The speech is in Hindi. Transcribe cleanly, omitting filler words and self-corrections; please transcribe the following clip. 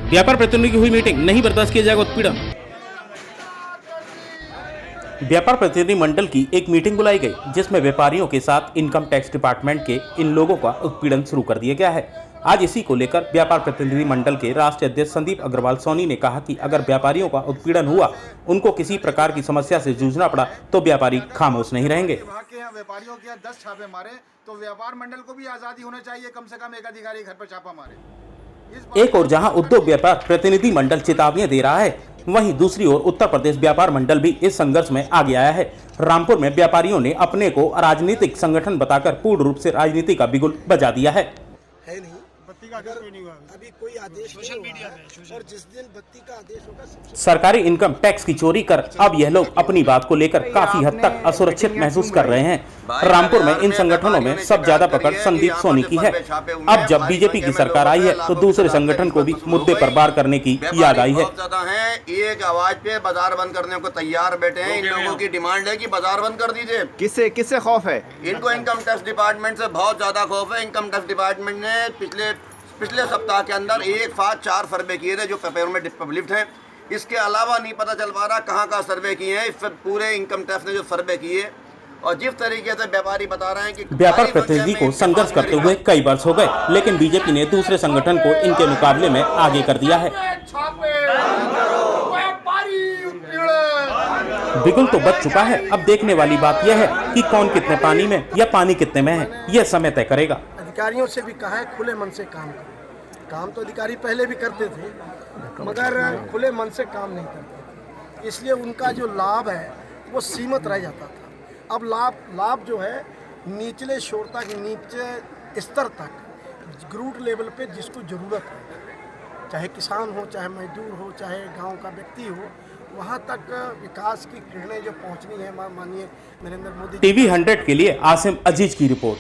व्यापार प्रतिनिधि की हुई मीटिंग, नहीं बर्दाश्त किया जाएगा उत्पीड़न। व्यापार प्रतिनिधि मंडल की एक मीटिंग बुलाई गई, जिसमें व्यापारियों के साथ इनकम टैक्स डिपार्टमेंट के इन लोगों का उत्पीड़न शुरू कर दिया गया है। आज इसी को लेकर व्यापार प्रतिनिधि मंडल के राष्ट्रीय अध्यक्ष संदीप अग्रवाल सोनी ने कहा कि अगर व्यापारियों का उत्पीड़न हुआ, उनको किसी प्रकार की समस्या से जूझना पड़ा, तो व्यापारी खामोश नहीं रहेंगे। व्यापारियों के 10 छापे मारे तो व्यापार मंडल को भी आजादी होनी चाहिए, कम से कम एक अधिकारी घर पर छापा मारे। एक और जहां उद्योग व्यापार प्रतिनिधि मंडल चेतावनी दे रहा है, वहीं दूसरी ओर उत्तर प्रदेश व्यापार मंडल भी इस संघर्ष में आगे आया है। रामपुर में व्यापारियों ने अपने को राजनीतिक संगठन बताकर पूर्ण रूप से राजनीति का बिगुल बजा दिया है। नहीं, बत्ती का आदेश नहीं हुआ, अभी कोई आदेश नहीं हुआ है और जिस दिन बत्ती का आदेश होगा सरकारी इनकम टैक्स की चोरी कर अब यह लोग अपनी बात को लेकर काफी हद तक असुरक्षित महसूस कर रहे हैं। रामपुर में इन संगठनों में सब ज्यादा पकड़ संदीप सोनी की है। अब जब बीजेपी की सरकार आई है, तो दूसरे संगठन को भी मुद्दे पर बार करने की याद आई है। एक आवाज पे बाजार बंद करने को तैयार बैठे हैं। इन लोगों की डिमांड है कि बाजार बंद कर दीजिए। किससे खौफ है इनको? इनकम टैक्स डिपार्टमेंट से बहुत ज्यादा खौफ है। इनकम टैक्स डिपार्टमेंट ने पिछले सप्ताह के अंदर 4 सर्वे किए थे जो पेपर में पब्लिश्ड हैं। इसके अलावा नहीं पता चल पा रहा कहाँ सर्वे किए हैं। पूरे इनकम टैक्स ने जो सर्वे किए और जिस तरीके से व्यापारी बता रहे हैं कि व्यापार प्रतिनिधि को संघर्ष करते हुए कई वर्ष हो गए, लेकिन बीजेपी ने दूसरे संगठन को इनके मुकाबले में आगे कर दिया है। बिगुल तो बच चुका है। अब देखने वाली बात यह है कि कौन कितने पानी में या पानी कितने में है, यह समय तय करेगा। अधिकारियों से भी कहा है खुले मन से काम करें। काम तो अधिकारी पहले भी करते थे, मगर खुले मन से काम नहीं करते, इसलिए उनका जो लाभ है वो सीमित रह जाता था। अब लाभ जो है निचले शोर तक, नीचे स्तर तक, ग्राउंड लेवल पे जिसको ज़रूरत है, चाहे किसान हो, चाहे मजदूर हो, चाहे गांव का व्यक्ति हो, वहां तक विकास की किरणें जो पहुंचनी है, माननीय नरेंद्र मोदी। TV 100 के लिए आसिम अजीज की रिपोर्ट।